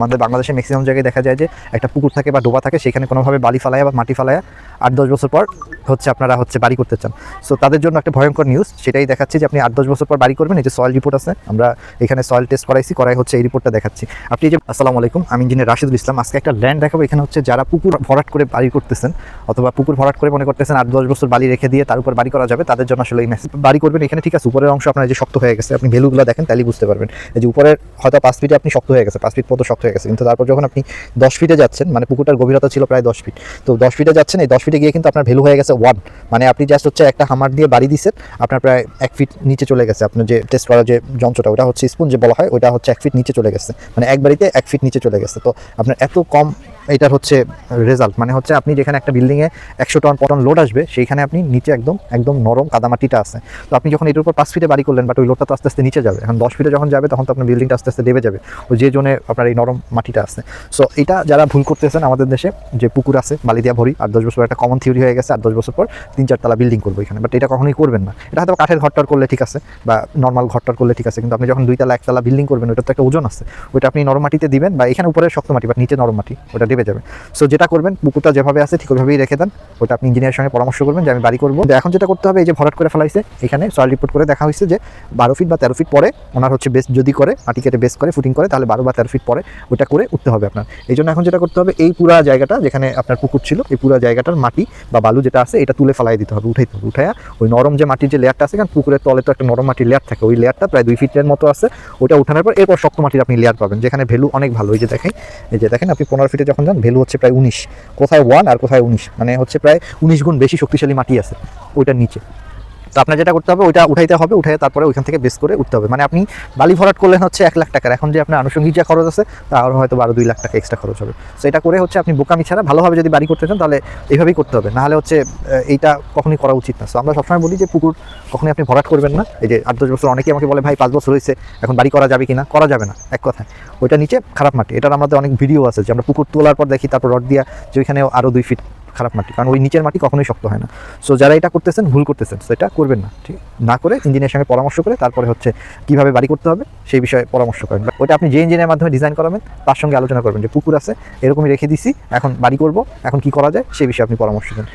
আমাদের বাংলাদেশে ম্যাক্সিমাম জায়গায় দেখা যায় যে একটা পুকুর থাকে বা ডোবা থাকে, সেখানে কোনোভাবে বালি ফালায়া বা মাটি ফালায়া 8-10 বছর পর আপনারা বাড়ি করতে চান। সো তাদের জন্য একটা ভয়ঙ্কর নিউজ, সেটাই দেখাচ্ছি যে আপনি 8-10 বছর পর বাড়ি করবেন। এই যে সয়েল রিপোর্ট আছে, আমরা এখানে সয়েল টেস্ট করাই এই রিপোর্টটা দেখাচ্ছি। আপনি যে আসসালামু আলাইকুম, আমি ইঞ্জিনিয়ার রাশিদুল ইসলাম। আজকে একটা ল্যান্ড দেখাবো। এখানে যারা পুকুর ভরাট করে বাড়ি করতেছেন অথবা পুকুর ভরাট করে মনে করতেছেন 8-10 বছর বালি রেখে দিয়ে তার উপর বাড়ি করা যাবে, তাদের জন্য আসলে এই মেসেজ। বাড়ি করবেন এখানে, ঠিক আছে, উপরের অংশ আপনার যে শক্ত হয়ে গেছে, আপনি ভ্যালুগুলো দেখেন তাহলেই বুঝতে পারবেন। এই যে উপরের হয়তো 5 ফিটে আপনি শক্ত হয়ে গেছে, 5 ফিট মতো শক্ত হয়ে গেছে, কিন্তু তারপর যখন আপনি 10 ফিটে যাচ্ছেন, মানে পুকুরটার গভীরতা ছিল প্রায় 10 ফিট, তো 10 ফিটে যাচ্ছেন, এই 10 ফিটে গিয়ে কিন্তু আপনার ভ্যালু হয়ে গেছে 1। মানে আপনি জাস্ট একটা হামার দিয়ে বাড়ি দিচ্ছেন, আপনার প্রায় 1 ফিট নিচে চলে গেছে। আপনার যে টেস্ট করার যে যন্ত্রটা, ওটা স্পুন যে বলা হয়, ওটা 1 ফিট নিচে চলে গেছে, মানে এক বাড়িতে 1 ফিট নিচে চলে গেছে। তো আপনার এত কম এটার রেজাল্ট, মানে আপনি যেখানে একটা বিল্ডিংয়ে 100 টন লোড আসবে, সেইখানে আপনি নিচে একদম নরম কাদামাটিটা আছে। তো আপনি যখন এটার উপর 5 ফিটে বাড়ি করলেন, বাট ওই লোডটা তো আস্তে আস্তে নিচে যাবে। এখন 10 ফিটে যখন যাবে, তখন তো আপনার বিল্ডিংটা আস্তে আস্তে দেবে যাবে, ওই যে জন্য আপনার এই নরম মাটিটা আছে। সো এটা যারা ভুল করতেছেন আমাদের দেশে, যে পুকুর আছে বালি দিয়া ভরি, 8-10 বছর একটা কমন থিওরি হয়ে গেছে, 8-10 বছর পর 3-4 তলা বিল্ডিং করবো এখানে। বাট এটা কখনোই করবেন না। এটা হয়তো কাঠের ঘরটার করলে ঠিক আছে, বা নর্মাল ঘরটার করলে ঠিক আছে, কিন্তু আপনি যখন 2 তলা 1 তলা বিল্ডিং করবেন, ওটা তো একটা ওজন আছে। ওটা আপনি নরম মাটিতে দিবেন, বা এখানে উপরে শক্ত মাটি বাট নিচে নরম মাটি, ওটা দেবে যাবে। সো যেটা করবেন, পুকুরটা যেভাবে আছে ঠিক ওইভাবেই রেখে দেন। ওটা আপনি ইঞ্জিনিয়ারের সঙ্গে পরামর্শ করবেন যে আমি বাড়ি করবো। এখন যেটা করতে হবে, এই যে ভরাট করে ফেলাইছে, এখানে সয়েল রিপোর্ট করে দেখা হয়েছে যে 12 ফিট বা 13 ফিট পরে ওনার বেস যদি করে, মাটি কেটে বেস করে ফুটিং করে, তাহলে 12 বা 13 ফিট পরে ওটা করে উঠতে হবে আপনার। এই জন্য এখন যেটা করতে হবে, এই পুরো জায়গাটা যেখানে আপনার পুকুর ছিল, এই পুরো জায়গাটার মাটি বা বালু যেটা আছে, এটা তুলে ফেলাই দিতে হবে, উঠাইতে হবে। উঠায়া ওই নরম যে মাটির যে লেয়ারটা আছে, কারণ পুকুরের তলে তো একটা নরম মাটির লেয়ার থাকে, ওই লেয়ারটা প্রায় 2 ফিটের মতো আছে, ওটা উঠানোর পর এরপর শক্ত মাটির আপনি লেয়ার পাবেন, যেখানে ভ্যালু অনেক ভালো। এই যে দেখেন আপনি 15 ফিটে যখন যান, ভ্যালু প্রায় 19, কোথায় 1 আর কোথায় 19, মানে প্রায় 19 গুণ বেশি শক্তিশালী মাটি আছে ওইটার নিচে। তো আপনার যেটা করতে হবে, ওইটা উঠাইতে হবে, উঠাই তারপরে ওইখান থেকে বেস করে উঠতে হবে। মানে আপনি বালি ভরাট করলেন 1 লাখ টাকার, এখন যে আপনার আনুষঙ্গিক যা খরচ আছে, তার হয়তো 12-2 লাখ টাকা এক্সট্রা খরচ হবে। সো এটা করে আপনি বোকামি ছাড়া ভালোভাবে যদি বাড়ি করতে চান, তাহলে এইভাবেই করতে হবে। নাহলে এইটা কখনোই করা উচিত না। সো আমরা সবসময় বলি যে পুকুর কখনোই আপনি ভরাট করবেন না। এই যে 8-10 বছর, অনেকেই আমাকে বলে ভাই 5 বছর হয়েছে, এখন বাড়ি করা যাবে কিনা? করা যাবে না, এক কথায়। ওইটা নিচে খারাপ মাটি। এটার আমাদের অনেক ভিডিও আছে, যে আমরা পুকুর তোলার পর দেখি, তারপর রড দিয়া যে ওইখানেও আরও 2 ফিট খারাপ মাটি, কারণ ওই নিচের মাটি কখনোই শক্ত হয় না। সো যারা এটা করতেছেন, ভুল করতেছেন, সো এটা করবেন না। ঠিক না করে ইঞ্জিনিয়ারের সঙ্গে পরামর্শ করে তারপরে কিভাবে বাড়ি করতে হবে সেই বিষয়ে পরামর্শ করেন। ওটা আপনি যে ইঞ্জিনিয়ারের মাধ্যমে ডিজাইন করাবেন, তার সঙ্গে আলোচনা করবেন যে পুকুর আছে, এরকমই রেখে দিছি, এখন বাড়ি করব, এখন কি করা যায় সেই বিষয়ে আপনি পরামর্শ দেন।